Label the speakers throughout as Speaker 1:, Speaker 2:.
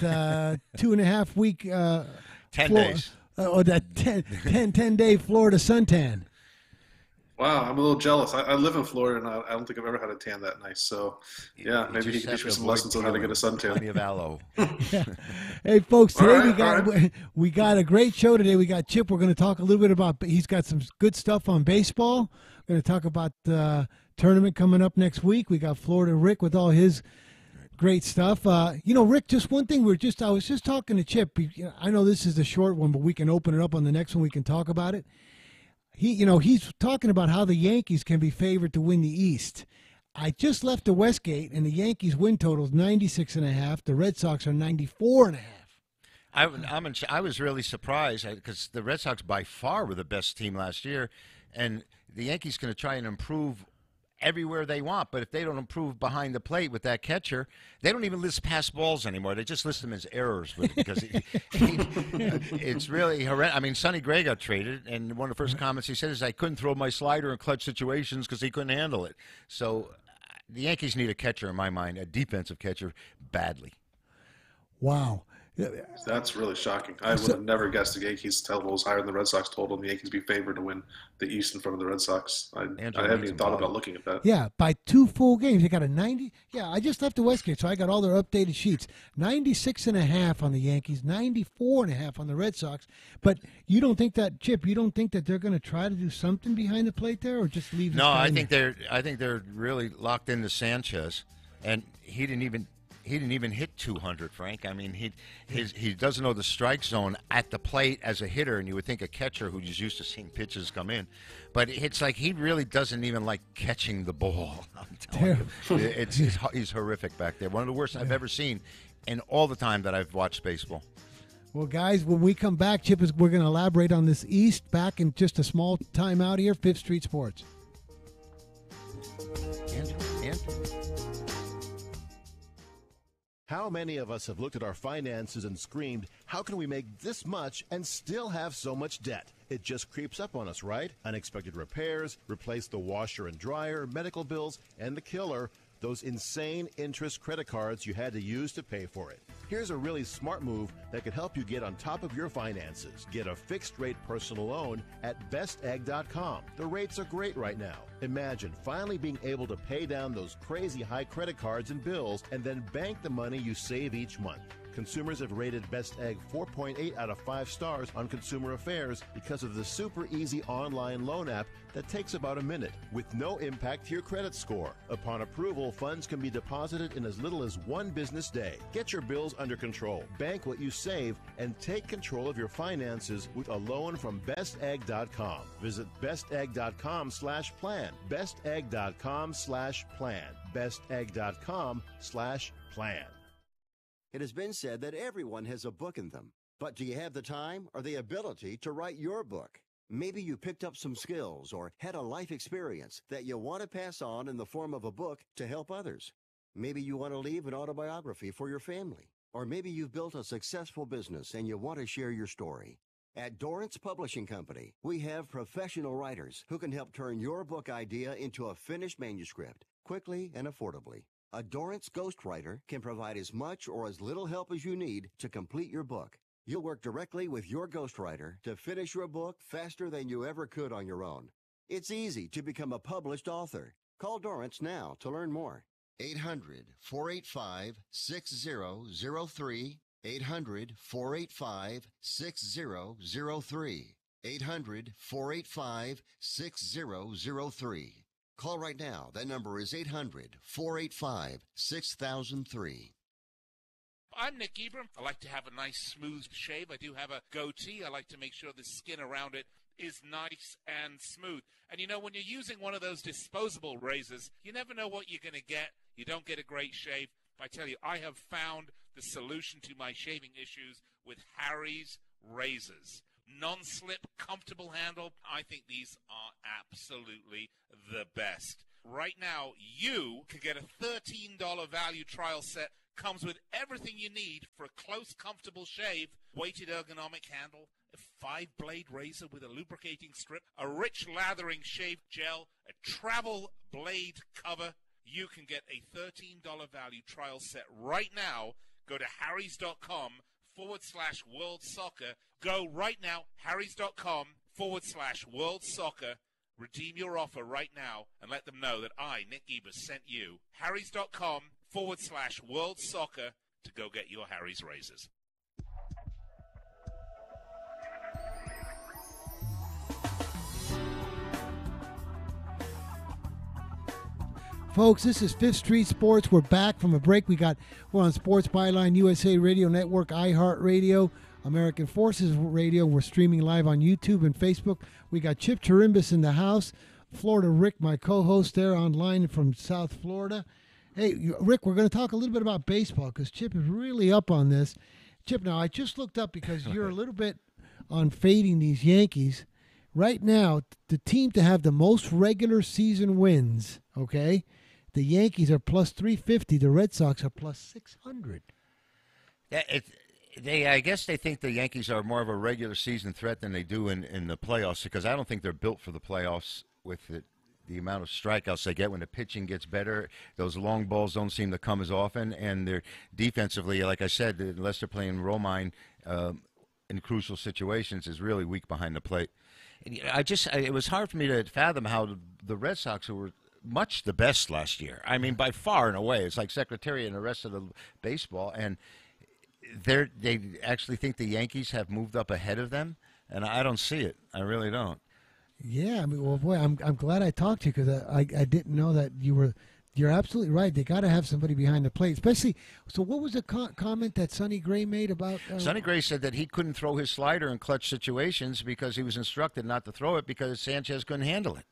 Speaker 1: that 2.5 week
Speaker 2: 10 days.
Speaker 1: Or that 10-day Florida suntan.
Speaker 3: Wow, I'm a little jealous. I live in Florida, and I don't think I've ever had a tan that nice. So, yeah, maybe he
Speaker 2: just
Speaker 3: can
Speaker 2: have
Speaker 3: teach
Speaker 2: to
Speaker 3: me some
Speaker 2: avoid
Speaker 3: lessons on how to get a
Speaker 2: peeling. Plenty
Speaker 3: suntan.
Speaker 2: of aloe.
Speaker 1: Yeah. Hey, folks, today
Speaker 3: All right.
Speaker 1: we got a great show today. We got Chip. We're going to talk a little bit about. He's got some good stuff on baseball. We're going to talk about the tournament coming up next week. We got Florida Rick with all his great stuff. Rick, just one thing. I was just talking to Chip. I know this is a short one, but we can open it up on the next one. We can talk about it. He's talking about how the Yankees can be favored to win the East. I just left the Westgate, and the Yankees win total is 96.5. The Red Sox are 94.5.
Speaker 2: I was really surprised because the Red Sox by far were the best team last year, and the Yankees going to try and improve everywhere they want. But if they don't improve behind the plate with that catcher, they don't even list pass balls anymore. They just list them as errors because it's really horrendous. I mean, Sonny Gray got traded, and one of the first comments he said is, "I couldn't throw my slider in clutch situations because he couldn't handle it." So the Yankees need a catcher, in my mind, a defensive catcher, badly.
Speaker 1: Wow.
Speaker 3: That's really shocking. I would have never guessed the Yankees total was higher than the Red Sox total, and the Yankees be favored to win the East in front of the Red Sox. I hadn't even thought about looking at that.
Speaker 1: Yeah, by 2 full games. They got a 90. Yeah, I just left the Westgate, so I got all their updated sheets. 96.5 on the Yankees, 94.5 on the Red Sox. But you don't think that, Chip, you don't think that they're going to try to do something behind the plate there, or just leave?
Speaker 2: No, I think they're really locked into Sanchez, and he didn't even hit 200, Frank. I mean, he doesn't know the strike zone at the plate as a hitter, and you would think a catcher who's used to seeing pitches come in. But it's like he really doesn't even like catching the ball. I'm telling you. He's horrific back there. One of the worst I've ever seen in all the time that I've watched baseball.
Speaker 1: Well, guys, when we come back, Chip, we're going to elaborate on this East back in just a small time out here, 5th Street Sports.
Speaker 2: Andrew.
Speaker 4: How many of us have looked at our finances and screamed, how can we make this much and still have so much debt? It just creeps up on us, right? Unexpected repairs, replace the washer and dryer, medical bills, and the killer, those insane interest credit cards you had to use to pay for it. Here's a really smart move that could help you get on top of your finances. Get a fixed-rate personal loan at bestegg.com. The rates are great right now. Imagine finally being able to pay down those crazy high credit cards and bills and then bank the money you save each month. Consumers have rated Best Egg 4.8 out of 5 stars on Consumer Affairs because of the super easy online loan app that takes about a minute with no impact to your credit score. Upon approval, funds can be deposited in as little as 1 business day. Get your bills under control, bank what you save, and take control of your finances with a loan from bestegg.com. Visit bestegg.com/plan. bestegg.com/plan. bestegg.com/plan.
Speaker 5: It has been said that everyone has a book in them. But do you have the time or the ability to write your book? Maybe you picked up some skills or had a life experience that you want to pass on in the form of a book to help others. Maybe you want to leave an autobiography for your family. Or maybe you've built a successful business and you want to share your story. At Dorrance Publishing Company, we have professional writers who can help turn your book idea into a finished manuscript quickly and affordably. A Dorrance ghostwriter can provide as much or as little help as you need to complete your book. You'll work directly with your ghostwriter to finish your book faster than you ever could on your own. It's easy to become a published author. Call Dorrance now to learn more. 800-485-6003. 800-485-6003. 800-485-6003. Call right now. That number is 800-485-6003.
Speaker 6: I'm Nick Ebram. I like to have a nice smooth shave. I do have a goatee. I like to make sure the skin around it is nice and smooth. And you know, when you're using one of those disposable razors, you never know what you're going to get. You don't get a great shave. I tell you, I have found the solution to my shaving issues with Harry's razors. Non-slip, comfortable handle. I think these are absolutely the best. Right now, you can get a $13 value trial set. Comes with everything you need for a close, comfortable shave. Weighted ergonomic handle, a 5-blade razor with a lubricating strip, a rich lathering shave gel, a travel blade cover. You can get a $13 value trial set right now. Go to harrys.com/World Soccer. Go right now, harrys.com/World Soccer. Redeem your offer right now and let them know that I, Nick Ebers, sent you. harrys.com/World Soccer to go get your Harry's razors.
Speaker 1: Folks, this is Fifth Street Sports. We're back from a break. We're on Sports Byline, USA Radio Network, iHeartRadio, American Forces Radio. We're streaming live on YouTube and Facebook. We got Chip Chirimbus in the house. Florida Rick, my co-host there online from South Florida. Hey, Rick, we're going to talk a little bit about baseball because Chip is really up on this. Chip, now I just looked up because you're a little bit on fading these Yankees. Right now, the team to have the most regular season wins, okay? The Yankees are plus 350. The Red Sox are plus 600.
Speaker 2: I guess they think the Yankees are more of a regular season threat than they do in the playoffs because I don't think they're built for the playoffs with the amount of strikeouts they get when the pitching gets better. Those long balls don't seem to come as often, and they're defensively, like I said, unless they're playing Romine in crucial situations, is really weak behind the plate. It was hard for me to fathom how the Red Sox, who were much the best last year, I mean, by far and away, it's like Secretariat and the rest of the baseball, and they actually think the Yankees have moved up ahead of them, and I don't see it. I really don't.
Speaker 1: Yeah, I mean, well, boy, I'm glad I talked to you because I didn't know that you're absolutely right. They got to have somebody behind the plate, especially. So, what was the comment that Sonny Gray made about?
Speaker 2: Sonny Gray said that he couldn't throw his slider in clutch situations because he was instructed not to throw it because Sanchez couldn't handle it.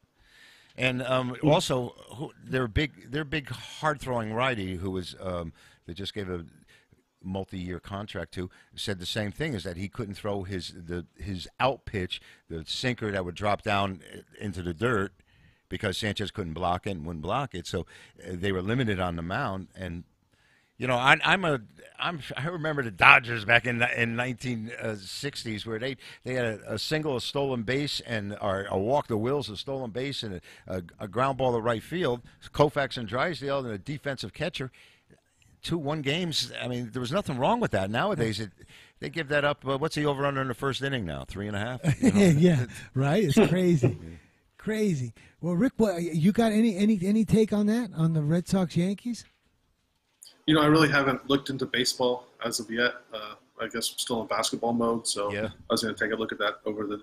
Speaker 2: And also, their big hard throwing righty who was they just gave a multi-year contract to said the same thing, is that he couldn't throw his out pitch, the sinker that would drop down into the dirt, because Sanchez couldn't block it and wouldn't block it. So they were limited on the mound. And you know, I remember the Dodgers back in 1960s where they had a single, a stolen base, and a walk the wheels, a stolen base, and a ground ball to right field. Koufax and Drysdale and a defensive catcher. 2-1 games. I mean, there was nothing wrong with that. Nowadays, they give that up. What's the over/under in the first inning now? 3.5. You know?
Speaker 1: Yeah, right. It's crazy, crazy. Well, Rick, you got any take on that, on the Red Sox Yankees?
Speaker 3: You know, I really haven't looked into baseball as of yet. I guess I'm still in basketball mode, so yeah. I was going to take a look at that over the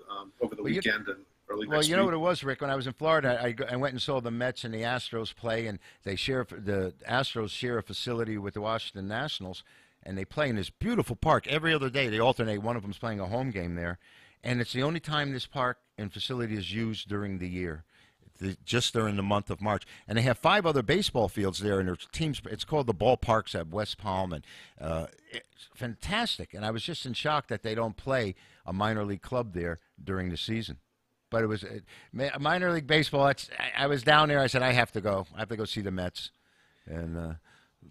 Speaker 3: weekend and early next week.
Speaker 2: Well, you know what it was, Rick? When I was in Florida, I went and saw the Mets and the Astros play, and the Astros share a facility with the Washington Nationals, and they play in this beautiful park every other day. They alternate. One of them's playing a home game there, and it's the only time this park and facility is used during the year. Just during the month of March. And they have 5 other baseball fields there, and their teams, it's called the ballparks at West Palm, and it's fantastic. And I was just in shock that they don't play a minor league club there during the season. But it was minor league baseball. I was down there. I said, I have to go. I have to go see the Mets. And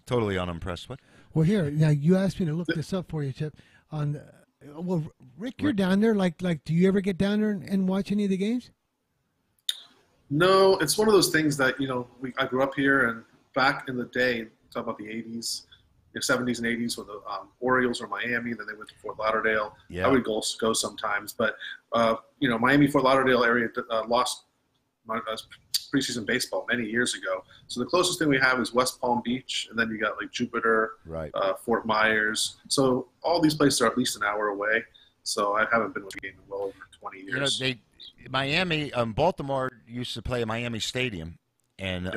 Speaker 2: totally unimpressed. What?
Speaker 1: Well, here, now you asked me to look this up for you, Chip. Well, Rick, you're down there. Like, do you ever get down there and watch any of the games?
Speaker 3: No, it's one of those things that, you know, I grew up here, and back in the day, talk about the 80s, the 70s and 80s when the Orioles were Miami, then they went to Fort Lauderdale. Yeah. I would go sometimes, but, you know, Miami, Fort Lauderdale area lost preseason baseball many years ago. So the closest thing we have is West Palm Beach, and then you got like Jupiter, right. Fort Myers. So all these places are at least an hour away. So I haven't been with a game in well over 20 years.
Speaker 2: You know, Miami, Baltimore used to play at Miami Stadium, and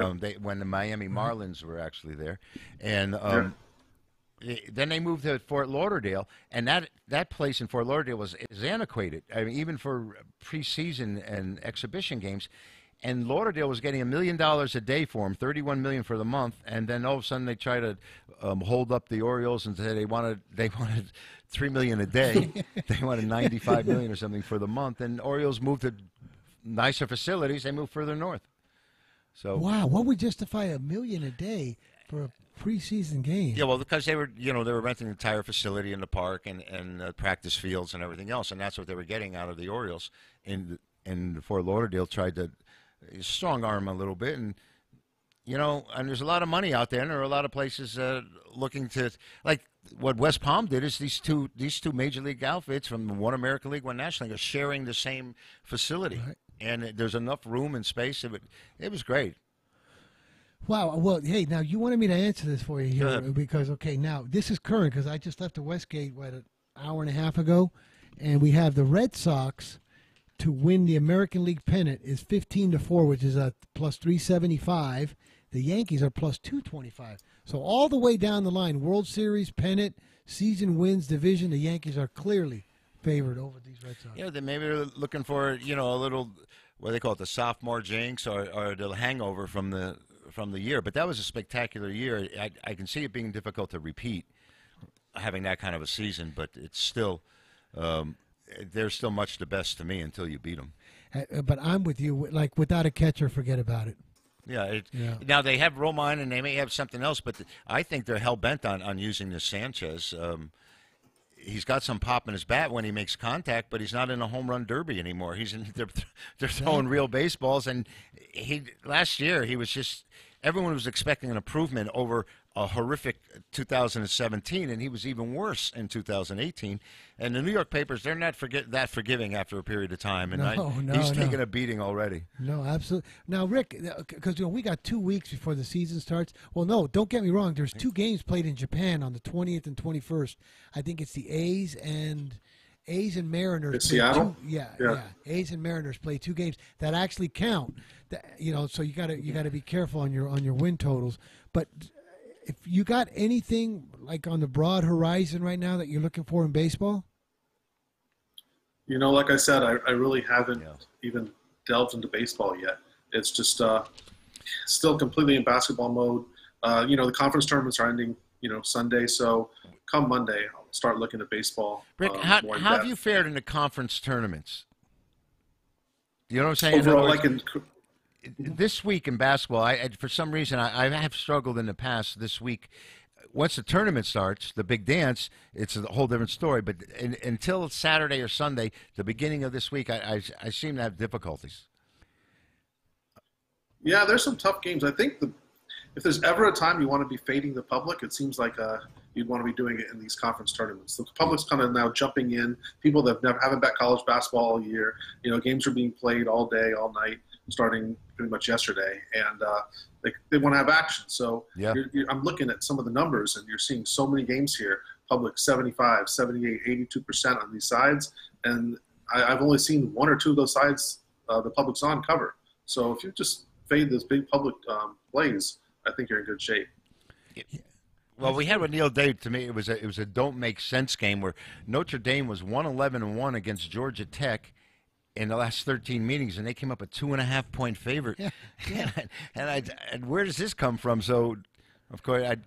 Speaker 2: when the Miami Marlins were actually there, and then they moved to Fort Lauderdale, and that place in Fort Lauderdale is antiquated. I mean, even for preseason and exhibition games, and Lauderdale was getting $1 million a day for them, $31 million for the month, and then all of a sudden they try to hold up the Orioles and say they wanted $3 million a day. They wanted $95 million or something for the month, and Orioles moved to nicer facilities. They moved further north. So
Speaker 1: wow, what would justify $1 million a day for a preseason game?
Speaker 2: Yeah, well, because they were renting the entire facility in the park and practice fields and everything else, and that's what they were getting out of the Orioles. And Fort Lauderdale tried to strong arm a little bit, and You know, and there's a lot of money out there, and there are a lot of places looking to, like what West Palm did is these two major league outfits from one American League, one National League are sharing the same facility,
Speaker 1: Right.
Speaker 2: and there's enough room and space. It was great.
Speaker 1: Wow. Well, hey, now you wanted me to answer this for you
Speaker 2: Go
Speaker 1: here
Speaker 2: ahead.
Speaker 1: because, okay, now this is current because I just left the Westgate, an hour and a half ago, and we have the Red Sox to win the American League pennant is 15-4, which is a plus 375. The Yankees are plus 225. So all the way down the line, World Series, pennant, season wins, division, the Yankees are clearly favored over these Red Sox.
Speaker 2: You know, maybe they're looking for a little, what do they call it, the sophomore jinx or the hangover from the year. But that was a spectacular year. I can see it being difficult to repeat having that kind of a season, but it's still they're still much the best to me until you beat them.
Speaker 1: But I'm with you. Like, without a catcher, forget about it.
Speaker 2: Yeah,
Speaker 1: Yeah.
Speaker 2: Now they have Romine and they may have something else, but I think they're hell bent on using this Sanchez. He's got some pop in his bat when he makes contact, but he's not in a home run derby anymore. They're throwing real baseballs, and last year he was just everyone was expecting an improvement over a horrific 2017, and he was even worse in 2018. And the New York papers, they're not that forgiving after a period of time, and he's taking a beating already.
Speaker 1: No, absolutely. Now, Rick, because we got 2 weeks before the season starts. Well, no, don't get me wrong. There's 2 games played in Japan on the 20th and 21st. I think it's the A's and Mariners.
Speaker 3: It's Seattle?
Speaker 1: Yeah. A's and Mariners play 2 games that actually count. So you got to be careful on your win totals. But if you got anything like on the broad horizon right now that you're looking for in baseball?
Speaker 3: You know, like I said, I really haven't even delved into baseball yet. It's just still completely in basketball mode. The conference tournaments are ending, Sunday. So come Monday, I'll start looking at baseball.
Speaker 2: Rick, how have you fared in the conference tournaments? You know what I'm saying?
Speaker 3: Overall,
Speaker 2: This week in basketball, for some reason, I have struggled in the past. This week, once the tournament starts, the big dance, it's a whole different story. But until Saturday or Sunday, the beginning of this week, I seem to have difficulties.
Speaker 3: Yeah, there's some tough games. I think if there's ever a time you want to be fading the public, it seems like you'd want to be doing it in these conference tournaments. The public's kind of now jumping in. People that haven't bet college basketball all year, games are being played all day, all night, starting pretty much yesterday, and they want to have action. So I'm looking at some of the numbers, and you're seeing so many games here, public 75, 78, 82% on these sides, and I've only seen 1 or 2 of those sides the public's on cover. So if you just fade those big public plays, I think you're in good shape.
Speaker 2: Well, we had with Neil Day. To me, it was a don't make sense game where Notre Dame was 111-1 against Georgia Tech in the last 13 meetings, and they came up a 2.5-point favorite. Yeah. and where does this come from? So, of course, I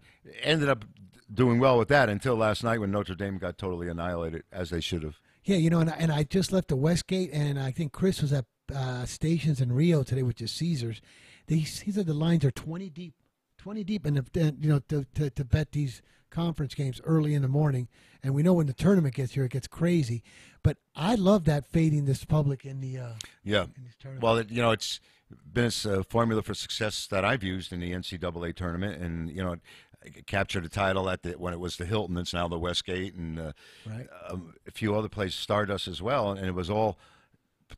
Speaker 2: ended up doing well with that until last night when Notre Dame got totally annihilated, as they should have.
Speaker 1: Yeah, and I just left the Westgate, and I think Chris was at Stations in Rio today, which is Caesars. He said the lines are 20 deep, and to bet these conference games early in the morning. And we know when the tournament gets here, it gets crazy. But I love that fading this public in the in these tournaments.
Speaker 2: Well, it's been a formula for success that I've used in the NCAA tournament, and it captured a title when it was the Hilton. It's now the Westgate, and a few other places, Stardust as well, and it was all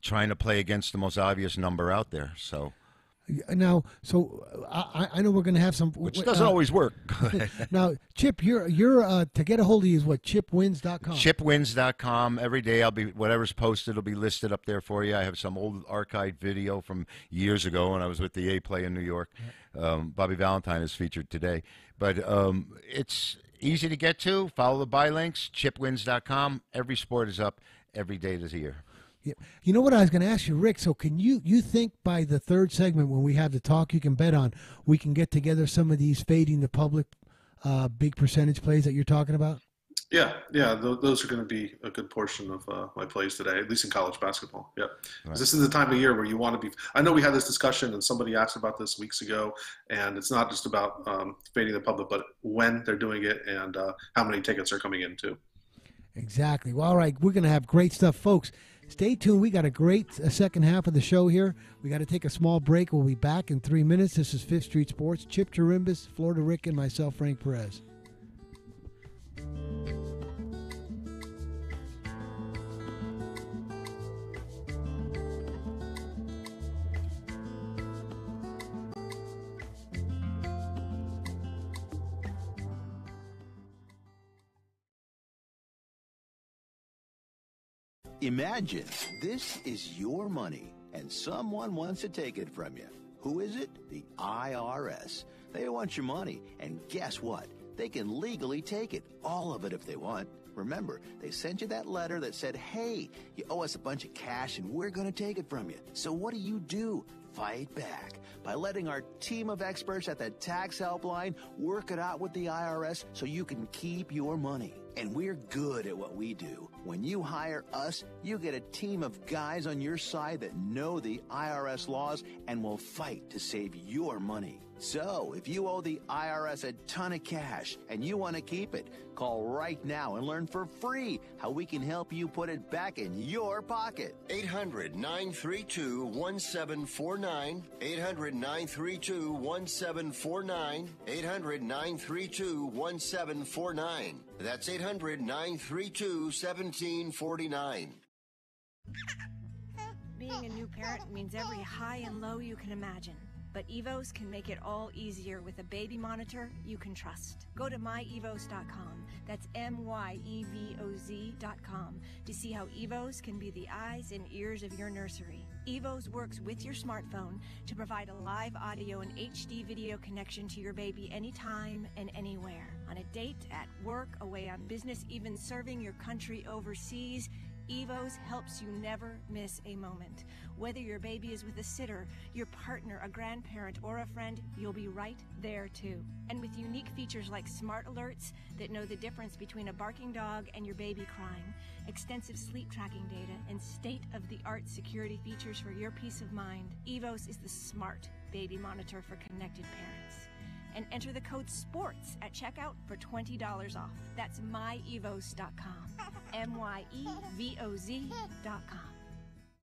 Speaker 2: trying to play against the most obvious number out there. So.
Speaker 1: Now, I know we're going to have some,
Speaker 2: which doesn't always work.
Speaker 1: Now, Chip, you're to get a hold of you is what, chipwins.com.
Speaker 2: Chipwins.com. Every day whatever's posted will be listed up there for you. I have some old archived video from years ago when I was with the A Play in New York. Bobby Valentine is featured today, but it's easy to get to. Follow the buy links. Chipwins.com. Every sport is up every day this year.
Speaker 1: Yeah. You know what I was going to ask you, Rick? So can you think by the third segment when we have the talk you can bet on, we can get together some of these fading the public big percentage plays that you're talking about?
Speaker 3: Yeah. Those are going to be a good portion of my plays today, at least in college basketball. Yeah. Right. This is the time of year where you want to be. I know we had this discussion, and somebody asked about this weeks ago, and it's not just about fading the public, but when they're doing it and how many tickets are coming in too.
Speaker 1: Exactly. Well, all right, we're going to have great stuff, folks. Stay tuned. We got a great second half of the show here. We got to take a small break. We'll be back in 3 minutes. This is Fifth Street Sports. Chip Chirimbus, Florida Rick, and myself, Frank Perez.
Speaker 7: Imagine this is your money and someone wants to take it from you. Who is it? The IRS. They want your money, and guess what? They can legally take it, all of it if they want. Remember, they sent you that letter that said, hey, you owe us a bunch of cash and we're going to take it from you. So what do? Fight back by letting our team of experts at the tax helpline work it out with the IRS so you can keep your money. And we're good at what we do. When you hire us, you get a team of guys on your side that know the IRS laws and will fight to save your money. So, if you owe the IRS a ton of cash and you want to keep it, call right now and learn for free how we can help you put it back in your pocket.
Speaker 5: 800-932-1749. 800-932-1749. 800-932-1749. That's 800-932-1749.
Speaker 8: Being a new parent means every high and low you can imagine. But Evos can make it all easier with a baby monitor you can trust. Go to myevos.com, that's MYEVOZ.com, to see how Evos can be the eyes and ears of your nursery. Evos works with your smartphone to provide a live audio and HD video connection to your baby anytime and anywhere. On a date, at work, away on business, even serving your country overseas, Evos helps you never miss a moment. Whether your baby is with a sitter, your partner, a grandparent, or a friend, you'll be right there too. And with unique features like smart alerts that know the difference between a barking dog and your baby crying, extensive sleep tracking data, and state-of-the-art security features for your peace of mind, Evos is the smart baby monitor for connected parents. And enter the code SPORTS at checkout for $20 off. That's myevos.com. MYEVOZ.com.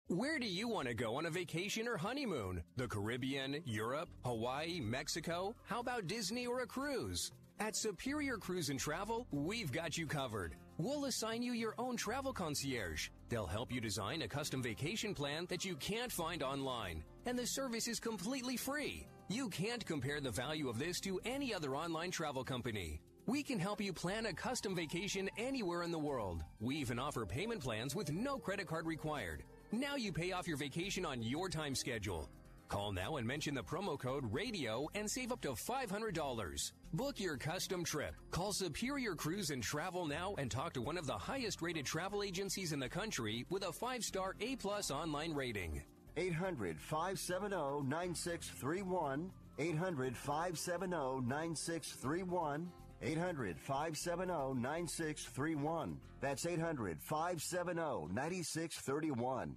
Speaker 9: Where do you want to go on a vacation or honeymoon? The Caribbean, Europe, Hawaii, Mexico? How about Disney or a cruise? At Superior Cruise and Travel, we've got you covered. We'll assign you your own travel concierge. They'll help you design a custom vacation plan that you can't find online. And the service is completely free. You can't compare the value of this to any other online travel company. We can help you plan a custom vacation anywhere in the world. We even offer payment plans with no credit card required. Now you pay off your vacation on your time schedule. Call now and mention the promo code RADIO and save up to $500. Book your custom trip. Call Superior Cruise and Travel now and talk to one of the highest rated travel agencies in the country with a 5-star A+ online rating.
Speaker 5: 800-570-9631. 800-570-9631. 800-570-9631. That's 800-570-9631.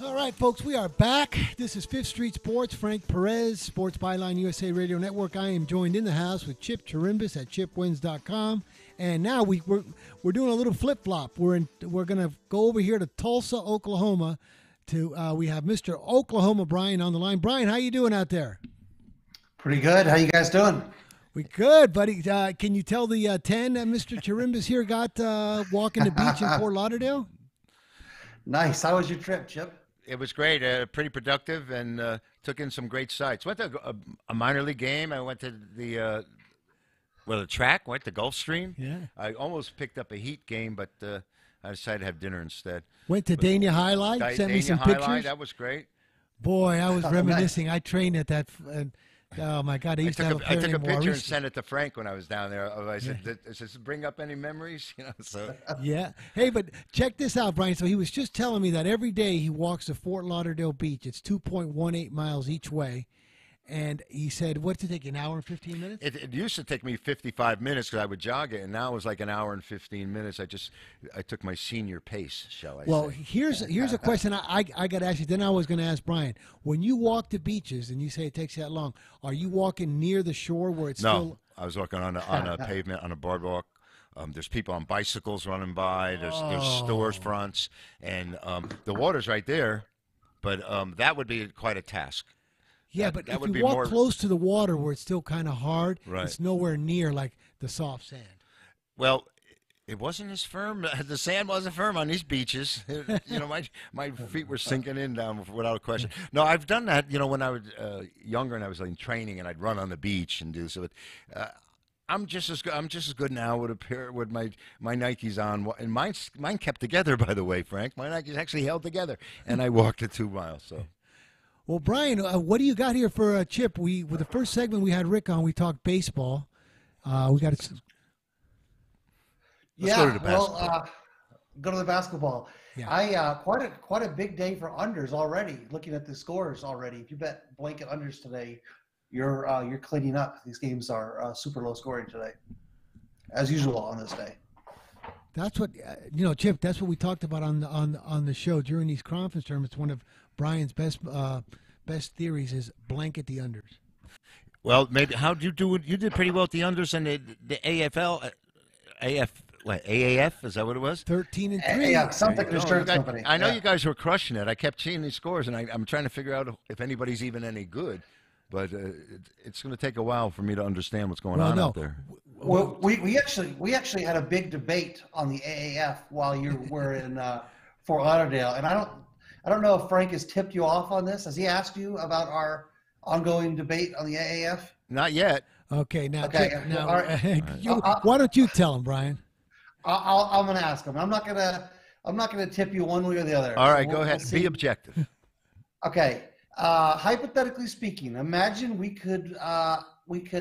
Speaker 1: All right, folks, we are back. This is Fifth Street Sports. Frank Perez, Sports Byline USA Radio Network. I am joined in the house with Chip Chirimbus at chipwins.com. And now we're doing a little flip-flop. We're going to go over here to Tulsa, Oklahoma. We have Mr. Oklahoma Brian on the line. Brian, how you doing out there?
Speaker 10: Pretty good. How you guys doing?
Speaker 1: We good, buddy. Can you tell the 10 that Mr. Chirimbus here got walking the beach in Fort Lauderdale?
Speaker 10: Nice. How was your trip, Chip?
Speaker 2: It was great, pretty productive, and took in some great sights. Went to a minor league game. I went to the track, went to Gulfstream.
Speaker 1: Yeah.
Speaker 2: I almost picked up a Heat game, but I decided to have dinner instead.
Speaker 1: Went to Dania Highlight, sent me some pictures.
Speaker 2: That was great.
Speaker 1: Boy, I was reminiscing. Nice. I trained at that. Oh, my God. I took a
Speaker 2: picture and sent it to Frank when I was down there. I said, does this bring up any memories? So.
Speaker 1: Yeah. Hey, but check this out, Brian. So he was just telling me that every day he walks to Fort Lauderdale Beach. It's 2.18 miles each way. And he said, "What's it take you, an hour and 15 minutes?"
Speaker 2: It used to take me 55 minutes because I would jog it, and now it's like an hour and 15 minutes. I took my senior pace, shall I
Speaker 1: Well,
Speaker 2: say.
Speaker 1: here's a question I got to ask you. Then I was going to ask Brian. When you walk the beaches and you say it takes you that long, are you walking near the shore where it's
Speaker 2: No,
Speaker 1: still?
Speaker 2: I was walking on a pavement, on a boardwalk. There's people on bicycles running by. There's stores fronts, and the water's right there. But that would be quite a task.
Speaker 1: Yeah, but if you walk close to the water where it's still kind of hard,
Speaker 2: Right.
Speaker 1: it's nowhere near like the soft sand.
Speaker 2: Well, it wasn't as firm. The sand wasn't firm on these beaches. My feet were sinking in down without a question. No, I've done that. When I was younger and I was in training, and I'd run on the beach and do so. I'm just as good now with a pair with my Nikes on, and mine kept together. By the way, Frank, my Nikes actually held together, and I walked the 2 miles. So.
Speaker 1: Well, Brian, what do you got here for Chip? With the first segment we had Rick on, we talked baseball. We got to.
Speaker 10: Yeah,
Speaker 2: go to the basketball.
Speaker 10: Go to the basketball.
Speaker 1: Yeah.
Speaker 10: Quite a big day for unders already. Looking at the scores already, if you bet blanket unders today, you're cleaning up. These games are super low scoring today, as usual on this day.
Speaker 1: That's what Chip. That's what we talked about on the show during these conference tournaments. One of Brian's best theories is blanket the unders.
Speaker 2: Well, maybe how'd you do? You did pretty well at the unders and the AFL, AAF. Is that what it was?
Speaker 1: 13-3.
Speaker 10: Yeah, something like an insurance company.
Speaker 2: I know you guys were crushing it. I kept seeing these scores, and I'm trying to figure out if anybody's even any good. But it's going to take a while for me to understand what's going on out there.
Speaker 10: Well, we actually had a big debate on the AAF while you were in Fort Lauderdale, and I don't know if Frank has tipped you off on this. Has he asked you about our ongoing debate on the AAF?
Speaker 2: Not yet.
Speaker 1: Okay, now,
Speaker 10: Okay,
Speaker 1: Chip, now
Speaker 10: all right.
Speaker 1: why don't you tell him, Brian?
Speaker 10: I'm going to ask him. I'm not gonna tip you one way or the other.
Speaker 2: All right,
Speaker 10: So
Speaker 2: go ahead.
Speaker 10: we'll see.
Speaker 2: Be objective.
Speaker 10: Okay. Hypothetically speaking, imagine we could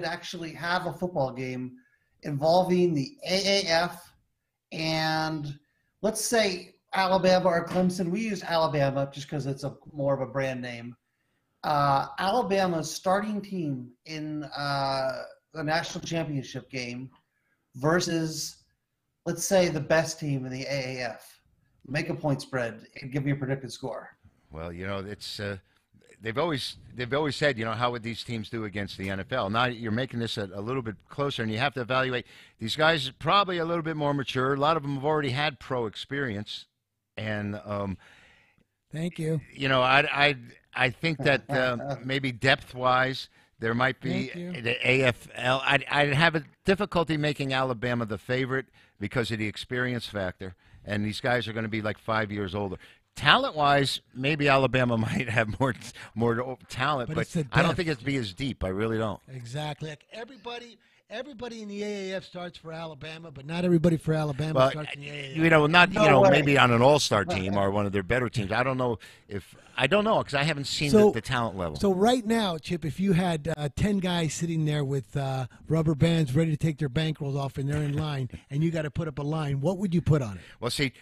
Speaker 10: actually have a football game involving the AAF and let's say Alabama or Clemson. We use Alabama just because it's more of a brand name. Alabama's starting team in the national championship game versus, let's say, the best team in the AAF. Make a point spread and give me a predicted score.
Speaker 2: Well, it's they've always said, how would these teams do against the NFL? Now you're making this a little bit closer, and you have to evaluate these guys. Are probably a little bit more mature. A lot of them have already had pro experience, and
Speaker 1: thank you.
Speaker 2: I think that maybe depth-wise, there might be the AFL. I'd have a difficulty making Alabama the favorite because of the experience factor, and these guys are going to be like 5 years older. Talent-wise, maybe Alabama might have more talent, but I don't think it'd be as deep. I really don't.
Speaker 1: Exactly. Like everybody in the AAF starts for Alabama, but not everybody for Alabama starts in the AAF.
Speaker 2: Maybe on an all-star team or one of their better teams. I don't know because I haven't seen the talent level.
Speaker 1: So right now, Chip, if you had 10 guys sitting there with rubber bands ready to take their bankrolls off and they're in line, and you got to put up a line, what would you put on it?
Speaker 2: Well, see,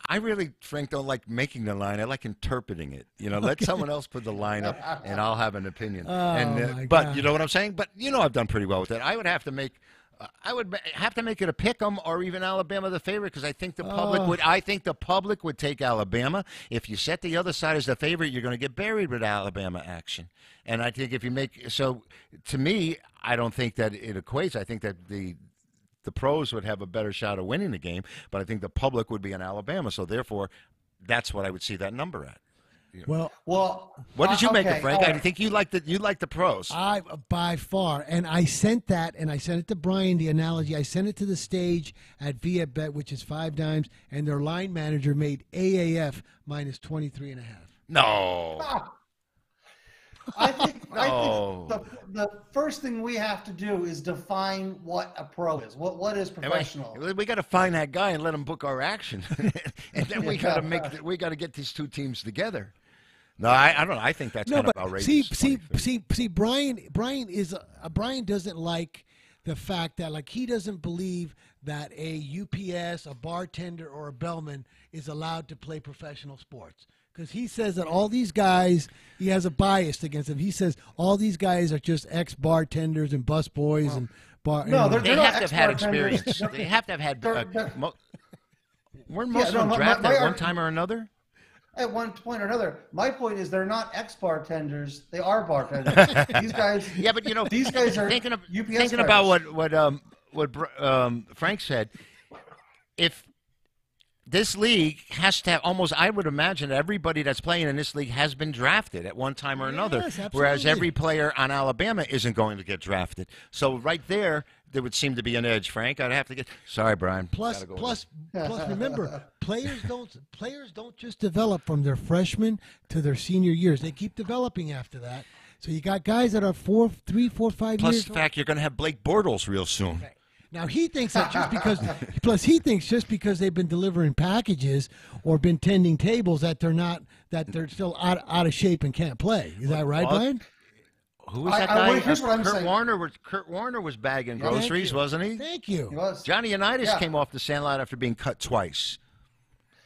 Speaker 2: I really, Frank, don't like making the line. I like interpreting it. Let someone else put the line up, and I'll have an opinion. But you know what I'm saying? But I've done pretty well with that. I would have to make it a pick 'em or even Alabama the favorite because I think the public would. I think the public would take Alabama. If you set the other side as the favorite, you're going to get buried with Alabama action. And I think if you to me, I don't think that it equates. I think that the pros would have a better shot of winning the game, but I think the public would be in Alabama. So therefore, that's what I would see that number at.
Speaker 1: Well,
Speaker 2: what did you make it, Frank?
Speaker 10: Right.
Speaker 2: I think you like the pros.
Speaker 1: I by far, and I sent it to Brian. The analogy, I sent it to the stage at ViaBet, which is 5 dimes, and their line manager made AAF minus 23.5.
Speaker 2: No.
Speaker 10: I think the first thing we have to do is define what a pro is. What is professional?
Speaker 2: We got to find that guy and let him book our action, and then we got to get these two teams together. No, I don't know. I think that's kind of outrageous.
Speaker 1: See, Brian doesn't like the fact that he doesn't believe that a UPS, a bartender, or a bellman is allowed to play professional sports. because he says that all these guys, he has a bias against them. He says all these guys are just ex-bartenders and busboys and bar.
Speaker 10: No,
Speaker 1: and-
Speaker 10: they're
Speaker 2: They
Speaker 10: not
Speaker 2: have to have had
Speaker 10: ex-bartenders.
Speaker 2: experience. They have to have had. Weren't
Speaker 10: Yeah,
Speaker 2: most
Speaker 10: no,
Speaker 2: of them
Speaker 10: my-
Speaker 2: drafted
Speaker 10: my
Speaker 2: at one
Speaker 10: arg-
Speaker 2: time or another?
Speaker 10: At one point or another. My point is they're not ex-bartenders. They are bartenders. These guys.
Speaker 2: Yeah, but
Speaker 10: these guys are
Speaker 2: thinking
Speaker 10: UPS
Speaker 2: about
Speaker 10: drivers.
Speaker 2: what Frank said. If this league has to have almost, I would imagine everybody that's playing in this league has been drafted at one time or another.
Speaker 1: Yes,
Speaker 2: Whereas
Speaker 1: absolutely.
Speaker 2: every player on Alabama isn't going to get drafted. So right there would seem to be an edge, Frank. I'd have to get. Sorry, Brian.
Speaker 1: Plus,
Speaker 2: Gotta go
Speaker 1: plus, plus. Remember, players don't just develop from their freshman to their senior years. They keep developing after that. So you got guys that are 3, 4, 5
Speaker 2: Plus
Speaker 1: years.
Speaker 2: the fact you're going to have Blake Bortles real soon.
Speaker 1: Now he thinks that just because, plus he thinks just because they've been delivering packages or been tending tables that they're still out of shape and can't play. Is that right,
Speaker 2: Well,
Speaker 1: Brian?
Speaker 2: Who was that guy?
Speaker 10: here's what I'm
Speaker 2: Kurt
Speaker 10: saying.
Speaker 2: Warner was bagging
Speaker 1: Thank
Speaker 2: groceries,
Speaker 1: you.
Speaker 2: wasn't he?
Speaker 1: Thank you.
Speaker 10: He was.
Speaker 2: Johnny Unitas
Speaker 10: Yeah.
Speaker 2: came off the sandlot after being cut twice.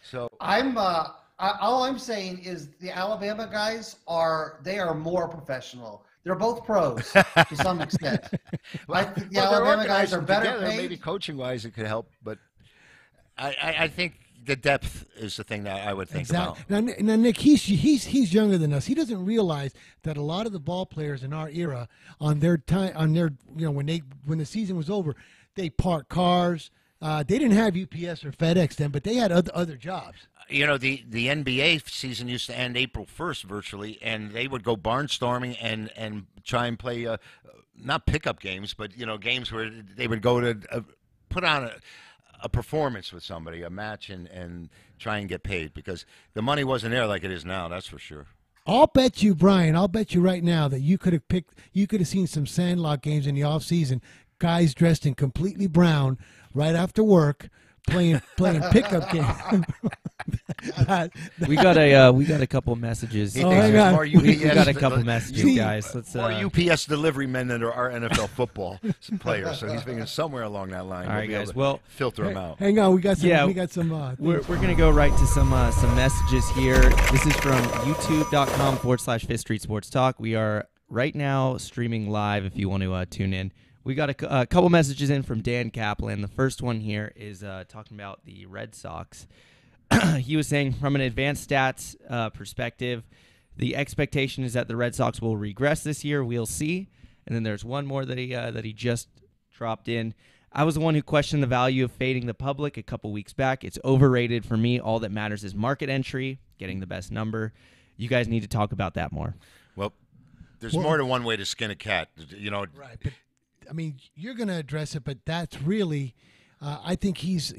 Speaker 2: So
Speaker 10: All I'm saying is the Alabama guys are more professional. They're both pros to some extent. I think the
Speaker 2: Well, they're
Speaker 10: Alabama guys
Speaker 2: organizing
Speaker 10: are better
Speaker 2: together.
Speaker 10: paid.
Speaker 2: Maybe coaching-wise it could help, but I think the depth is the thing that I would think about.
Speaker 1: Exactly. Now, Nick, he's younger than us. He doesn't realize that a lot of the ball players in our era, when the season was over, they parked cars. They didn't have UPS or FedEx then, but they had other jobs.
Speaker 2: You know, the NBA season used to end April 1st virtually, and they would go barnstorming and try and play not pickup games, but games where they would go to put on a performance with somebody, a match, and try and get paid because the money wasn't there like it is now. That's for sure.
Speaker 1: I'll bet you, Brian. I'll bet you right now that you could have seen some Sandlot games in the off season. Guys dressed in completely brown right after work, playing pickup games.
Speaker 11: We got a couple messages.
Speaker 1: Oh, hang on.
Speaker 11: We got a couple messages,
Speaker 1: See,
Speaker 11: guys. Let's
Speaker 2: More UPS delivery men than there are NFL football players. So he's thinking somewhere along that line.
Speaker 11: All right,
Speaker 2: we'll be able
Speaker 11: guys.
Speaker 2: to
Speaker 11: Well,
Speaker 2: filter them out.
Speaker 1: Hang on, we got some.
Speaker 11: Yeah,
Speaker 1: we got some.
Speaker 11: We're going to go right to some messages here. This is from youtube.com/Fifth Street Sports Talk. We are right now streaming live if you want to tune in. We got a couple messages in from Dan Kaplan. The first one here is talking about the Red Sox. He was saying from an advanced stats perspective, the expectation is that the Red Sox will regress this year. We'll see. And then there's one more that he just dropped in. I was the one who questioned the value of fading the public a couple weeks back. It's overrated for me. All that matters is market entry, getting the best number. You guys need to talk about that more.
Speaker 2: Well, there's more than one way to skin a cat.
Speaker 1: Right, but I mean, you're going to address it, but that's really. I think he's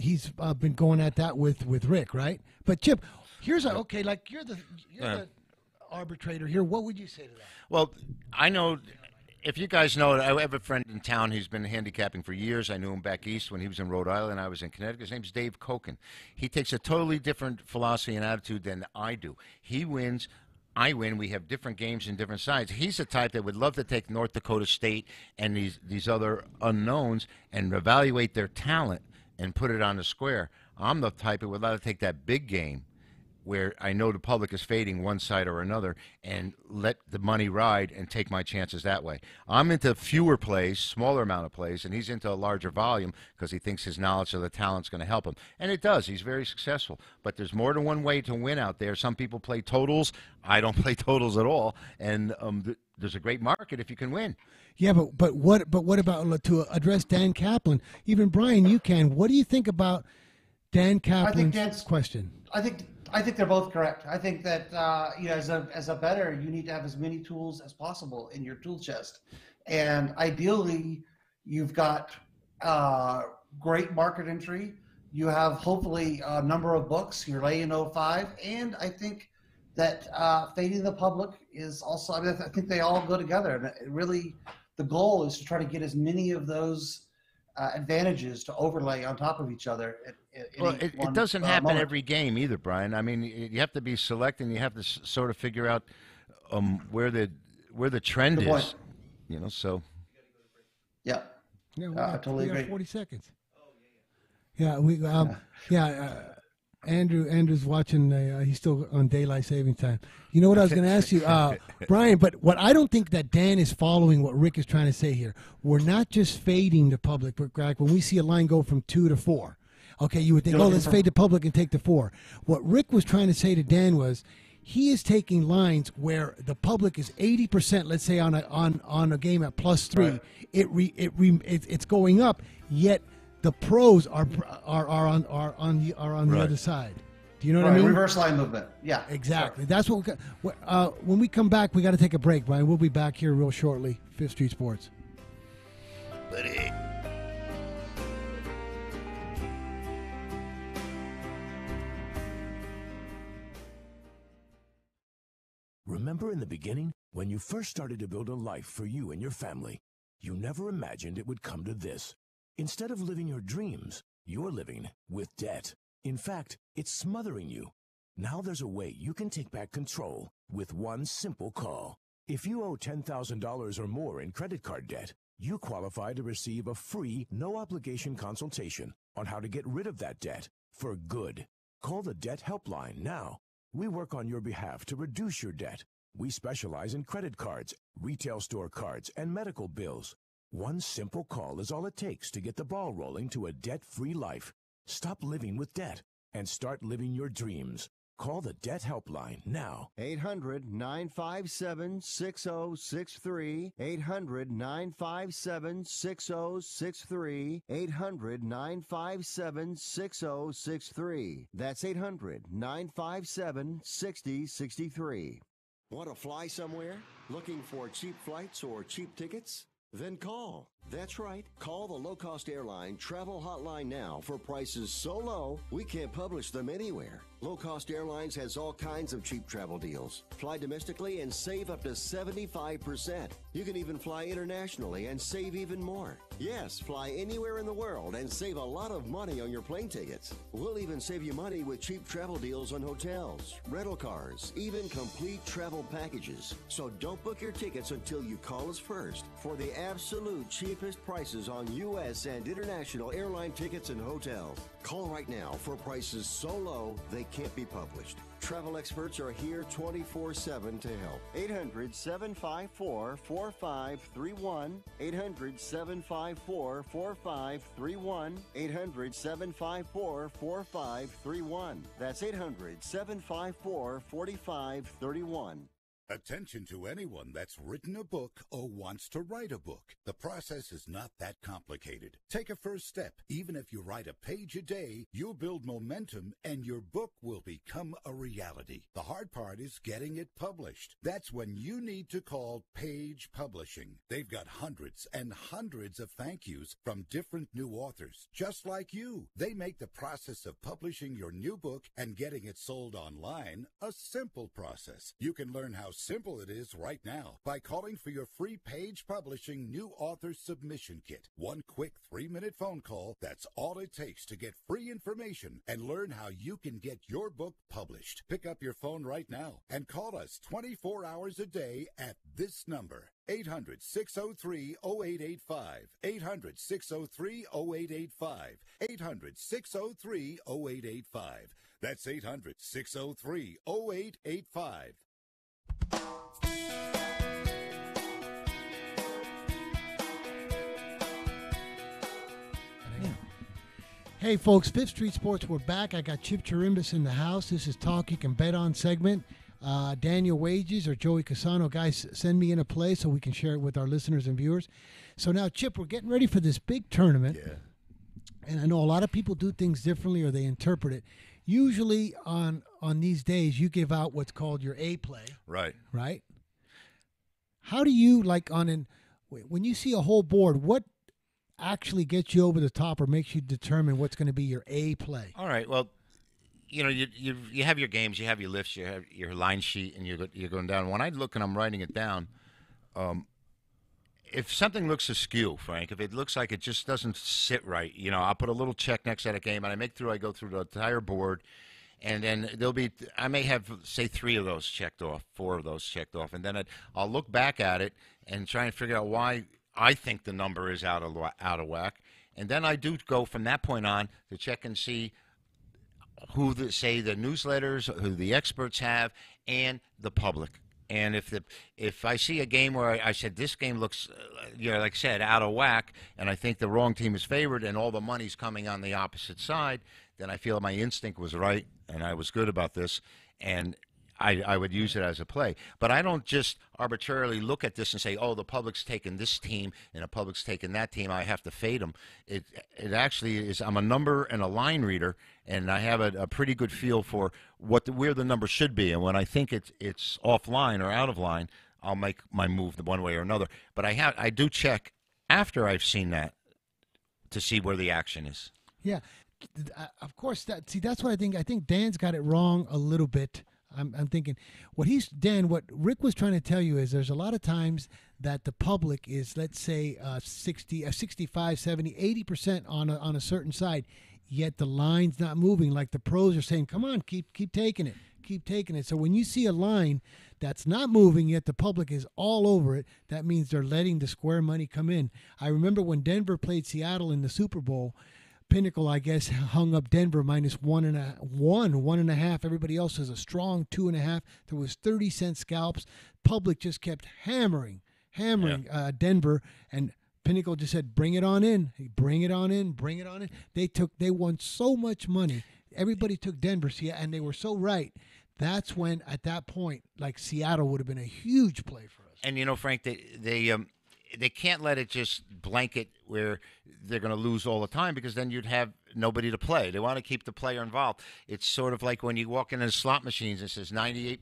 Speaker 1: been going at that with Rick, right? But Chip, here's okay. Like you're the arbitrator here. What would you say to that?
Speaker 2: Well, I know. If you guys know, I have a friend in town. He's been handicapping for years. I knew him back east when he was in Rhode Island. I was in Connecticut. His name's Dave Koken. He takes a totally different philosophy and attitude than I do. He wins. I win. We have different games and different sides. He's the type that would love to take North Dakota State and these other unknowns and evaluate their talent and put it on the square. I'm the type that would love to take that big game where I know the public is fading one side or another and let the money ride and take my chances that way. I'm into fewer plays, smaller amount of plays, and he's into a larger volume because he thinks his knowledge of the talent's going to help him. And it does. He's very successful. But there's more than one way to win out there. Some people play totals. I don't play totals at all. And there's a great market if you can win.
Speaker 1: Yeah, but what about to address Dan Kaplan? Even Brian, you can. What do you think about Dan Kaplan's question?
Speaker 10: I think they're both correct. I think that as a bettor, you need to have as many tools as possible in your tool chest, and ideally, you've got great market entry. You have hopefully a number of books. You're laying 05, and I think that fading the public is also. I mean, I think they all go together, and it really, the goal is to try to get as many of those advantages to overlay on top of each other.
Speaker 2: Well, it doesn't happen every game either, Brian. I mean, you have to be selecting. You have to sort of figure out where the trend is. So.
Speaker 10: Yeah.
Speaker 1: Yeah,
Speaker 10: totally
Speaker 1: we got
Speaker 10: agree.
Speaker 1: 40 seconds. Yeah, we Andrew's watching. He's still on daylight saving time. You know what I was going to ask you, Brian? But what I don't think that Dan is following what Rick is trying to say here. We're not just fading the public, but Greg, when we see a line go from 2 to 4, okay, you would think, oh, let's fade the public and take the 4. What Rick was trying to say to Dan was, he is taking lines where the public is 80%. Let's say on a game at +3, right. It's going up. Yet the pros are on the
Speaker 2: right.
Speaker 1: other side. Do you know what I mean?
Speaker 10: Reverse line movement. Yeah,
Speaker 1: exactly. Sure. That's what. When we come back, we got to take a break, Brian. We'll be back here real shortly. Fifth Street Sports.
Speaker 2: Buddy.
Speaker 12: Remember in the beginning, when you first started to build a life for you and your family, you never imagined it would come to this. Instead of living your dreams, you're living with debt. In fact, it's smothering you. Now there's a way you can take back control with one simple call. If you owe $10,000 or more in credit card debt, you qualify to receive a free, no-obligation consultation on how to get rid of that debt for good. Call the Debt Helpline now. We work on your behalf to reduce your debt. We specialize in credit cards, retail store cards, and medical bills. One simple call is all it takes to get the ball rolling to a debt-free life. Stop living with debt and start living your dreams. Call the Debt Helpline now.
Speaker 5: 800-957-6063. 800-957-6063. 800-957-6063. That's 800-957-6063. Want to fly somewhere? Looking for cheap flights or cheap tickets? Then call. That's right. Call the low-cost airline travel hotline now for prices so low we can't publish them anywhere. Low Cost Airlines has all kinds of cheap travel deals. Fly domestically and save up to 75%. You can even fly internationally and save even more. Yes, fly anywhere in the world and save a lot of money on your plane tickets. We'll even save you money with cheap travel deals on hotels, rental cars, even complete travel packages. So don't book your tickets until you call us first for the absolute cheapest prices on U.S. and international airline tickets and hotels. Call right now for prices so low they can't be published. Travel experts are here 24/7 to help. 800-754-4531. 800-754-4531. 800-754-4531. That's 800-754-4531.
Speaker 13: Attention to anyone that's written a book or wants to write a book. The process is not that complicated. Take a first step. Even if you write a page a day, you'll build momentum and your book will become a reality. The hard part is getting it published. That's when you need to call Page Publishing. They've got hundreds and hundreds of thank yous from different new authors, just like you. They make the process of publishing your new book and getting it sold online a simple process. You can learn how simple it is right now by calling for your free Page Publishing New Author Submission Kit. One quick 3-minute phone call, that's all it takes to get free information and learn how you can get your book published. Pick up your phone right now and call us 24 hours a day at this number. 800-603-0885. 800-603-0885. 800-603-0885. That's 800-603-0885.
Speaker 1: Hey folks, Fifth Street Sports, we're back. I got Chip Chirimbus in the house. This is Talk You Can Bet On segment. Daniel Wages or Joey Casano, guys, send me in a play so we can share it with our listeners and viewers. So now, Chip, we're getting ready for this big tournament.
Speaker 2: Yeah.
Speaker 1: And I know a lot of people do things differently or they interpret it. Usually on these days, you give out what's called your A play.
Speaker 2: Right.
Speaker 1: Right? How do you, when you see a whole board, what actually gets you over the top or makes you determine what's going to be your A play?
Speaker 2: All right. Well, you know, you have your games, you have your lifts, you have your line sheet, and you're going down. When I look and I'm writing it down, if something looks askew, Frank, if it looks like it just doesn't sit right, you know, I'll put a little check next to that game, and I go through the entire board, and then I may have, say, 3 of those checked off, 4 of those checked off, and then I'll look back at it and try and figure out why I think the number is out of whack, and then I do go from that point on to check and see, who the newsletters, who the experts have, and the public. And if I see a game where I said this game looks, like I said, out of whack, and I think the wrong team is favored, and all the money's coming on the opposite side, then I feel my instinct was right, and I was good about this, and I would use it as a play. But I don't just arbitrarily look at this and say, oh, the public's taking this team and the public's taking that team, I have to fade them. It actually is, I'm a number and a line reader, and I have a pretty good feel for where the number should be. And when I think it's offline or out of line, I'll make my move one way or another. But I do check after I've seen that to see where the action is.
Speaker 1: Yeah, of course. That's what I think. I think Dan's got it wrong a little bit. I'm thinking what Rick was trying to tell you is there's a lot of times that the public is, let's say, 65, 70, 80% on a certain side, yet the line's not moving. Like the pros are saying, come on, keep taking it. So when you see a line that's not moving, yet the public is all over it, that means they're letting the square money come in. I remember when Denver played Seattle in the Super Bowl, Pinnacle, I guess, hung up Denver minus 1.5. Everybody else has a strong 2.5. There was 30-cent scalps. Public just kept hammering Denver, and Pinnacle just said, bring it on in. They won so much money. Everybody took Denver, and they were so right. That's when, at that point, like Seattle would have been a huge play for us.
Speaker 2: And Frank, they can't let it just blanket where they're going to lose all the time, because then you'd have nobody to play. They want to keep the player involved. It's sort of like when you walk into slot machines and it says 97%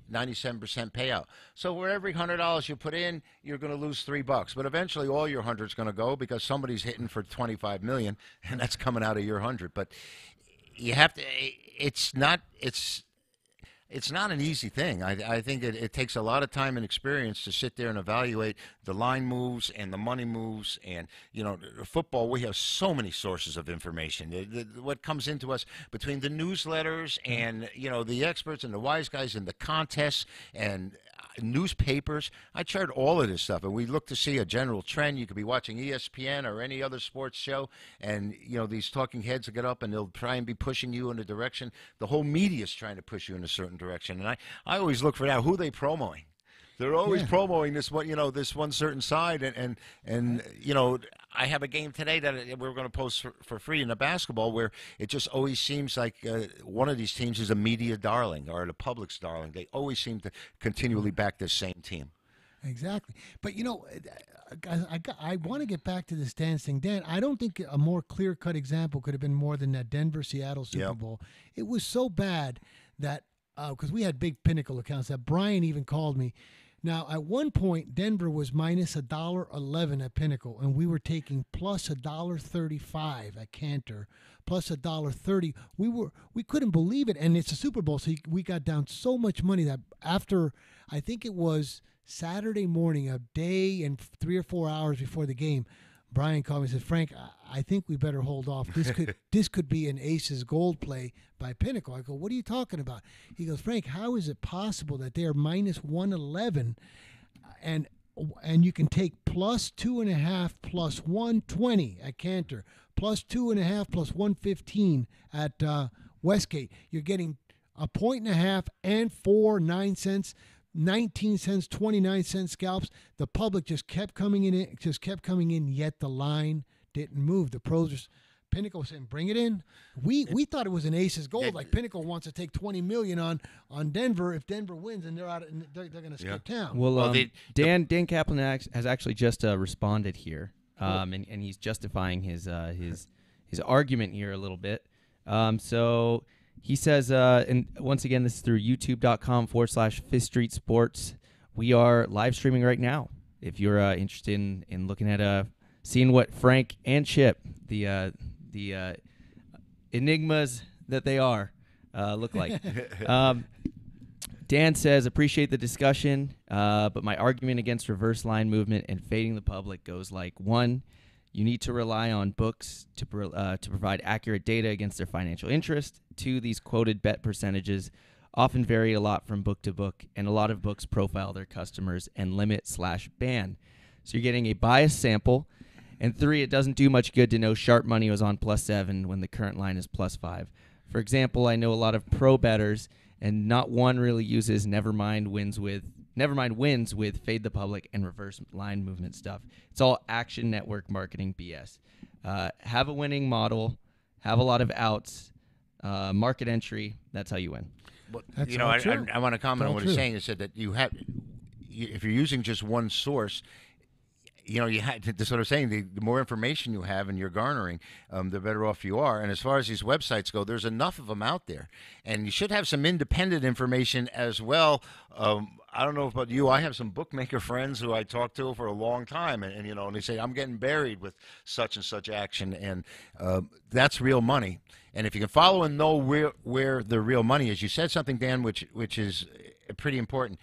Speaker 2: payout. So for every $100 you put in, you're going to lose $3. But eventually all your 100 is going to go because somebody's hitting for $25 million, and that's coming out of your 100. But you have to. It's not an easy thing. I think it takes a lot of time and experience to sit there and evaluate the line moves and the money moves. And, football, we have so many sources of information. What comes into us between the newsletters and, the experts and the wise guys and the contests and newspapers. I chart all of this stuff, and we look to see a general trend. You could be watching ESPN or any other sports show, and these talking heads will get up and they'll try and be pushing you in a direction. The whole media is trying to push you in a certain direction, and I always look for that. Who are they promoting? They're always promoting this one, this one certain side, and I have a game today that we're going to post for free in the basketball, where it just always seems like one of these teams is a media darling or the public's darling. They always seem to continually back this same team.
Speaker 1: Exactly. But, I want to get back to this dance thing. Dan, I don't think a more clear-cut example could have been more than that Denver-Seattle Super Bowl. It was so bad that, because we had big Pinnacle accounts, that Brian even called me. Now, at one point, Denver was minus $1.11 at Pinnacle, and we were taking plus $1.35 at Cantor, plus $1.30. We couldn't believe it, and it's a Super Bowl, so we got down so much money that after, I think it was Saturday morning, a day and 3 or 4 hours before the game, Brian called me and said, Frank, I think we better hold off. This could be an Aces Gold play by Pinnacle. I go, what are you talking about? He goes, Frank, how is it possible that they are minus 111 and you can take plus 2.5 plus 120 at Cantor, plus 2.5 plus 115 at Westgate. You're getting 1.5 and 9 cents. 19 cents, 29 cent scalps. The public just kept coming in, yet the line didn't move. The pros, Pinnacle was saying, bring it in. We thought it was an Aces Gold, like Pinnacle wants to take $20 million on Denver. If Denver wins, and they're going to skip town.
Speaker 11: Well, Dan Kaplan has actually just responded here, and he's justifying his argument here a little bit. So he says, and once again, this is through youtube.com/Fifth Street Sports. We are live streaming right now. If you're interested in looking at seeing what Frank and Chip, the enigmas that they are, look like. Dan says, appreciate the discussion, but my argument against reverse line movement and fading the public goes like, 1, you need to rely on books to provide accurate data against their financial interest. 2, these quoted bet percentages often vary a lot from book to book, and a lot of books profile their customers and limit/ban. So you're getting a biased sample. And 3, it doesn't do much good to know sharp money was on +7 when the current line is +5. For example, I know a lot of pro bettors, and not one really uses Nevermind wins with Fade the Public and reverse line movement stuff. It's all Action Network marketing BS. Have a winning model, have a lot of outs, market entry. That's how you win.
Speaker 2: But, I want to comment on what he's saying. He said that if you're using just one source, that's what I'm saying. The more information you have and you're garnering, the better off you are. And as far as these websites go, there's enough of them out there. And you should have some independent information as well. I don't know about you. I have some bookmaker friends who I talk to for a long time, and they say, I'm getting buried with such and such action, and that's real money. And if you can follow and know where the real money is, you said something, Dan, which is pretty important.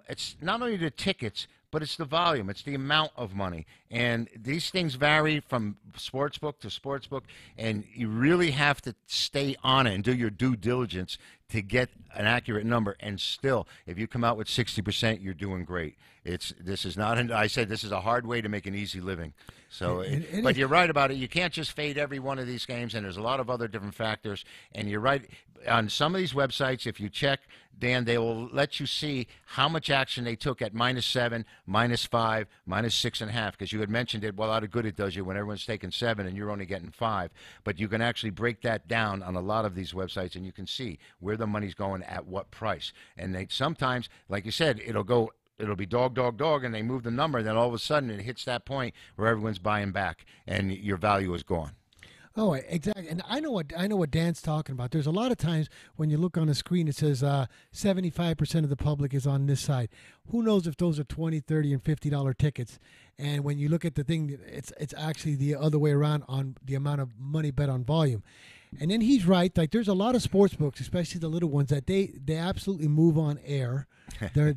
Speaker 2: It's not only the tickets, but it's the volume. It's the amount of money. And these things vary from sportsbook to sportsbook, and you really have to stay on it and do your due diligence to get an accurate number. And still, if you come out with 60%, you're doing great. This is a hard way to make an easy living. So, but you're right about it. You can't just fade every one of these games, and there's a lot of other different factors. And you're right. On some of these websites, if you check, Dan, they will let you see how much action they took at -7, -5, -6.5, because you had mentioned it. Well, how good it does you when everyone's taking 7 and you're only getting 5. But you can actually break that down on a lot of these websites, and you can see where the money's going at what price. And they sometimes, like you said, it'll be dog, and they move the number, and then all of a sudden it hits that point where everyone's buying back, and your value is gone.
Speaker 1: Oh, exactly. And I know what Dan's talking about. There's a lot of times when you look on the screen, it says 75% of the public is on this side. Who knows if those are $20, $30, and $50 tickets? And when you look at the thing, it's actually the other way around on the amount of money bet on volume. And then he's right. Like, there's a lot of sports books, especially the little ones, that they absolutely move on air. They're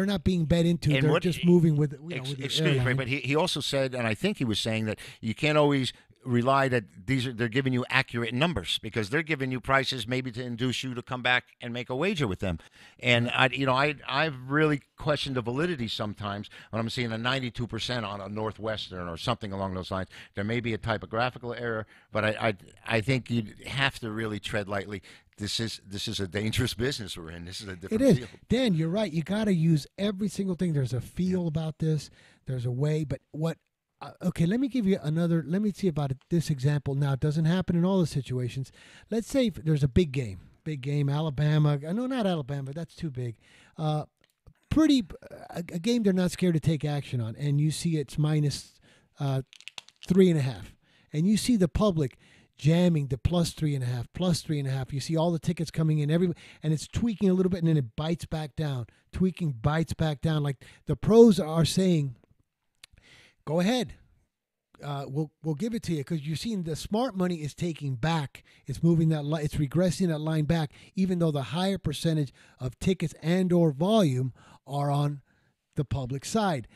Speaker 1: not being bet into.
Speaker 2: And
Speaker 1: they're just moving with the
Speaker 2: excuse me,
Speaker 1: airline.
Speaker 2: but he also said, and I think he was saying that you can't always rely that they're giving you accurate numbers, because they're giving you prices maybe to induce you to come back and make a wager with them. And I've really questioned the validity sometimes when I'm seeing a 92% on a Northwestern or something along those lines. There may be a typographical error, but I think you have to really tread lightly. This is a dangerous business we're in. This is a different field.
Speaker 1: Dan, you're right. You got to use every single thing. There's a feel about this. There's a way. But what? Okay, let me give you another. Let me see about this example. Now, it doesn't happen in all the situations. Let's say there's a big game, Alabama. No, not Alabama. That's too big. A game they're not scared to take action on, and you see it's -3.5, and you see the public jamming the +3.5. You see all the tickets coming in, and it's tweaking a little bit, and then it bites back down. Like the pros are saying, go ahead. We'll give it to you, because you're seeing the smart money is taking back. It's moving it's regressing that line back, even though the higher percentage of tickets and or volume are on the public side.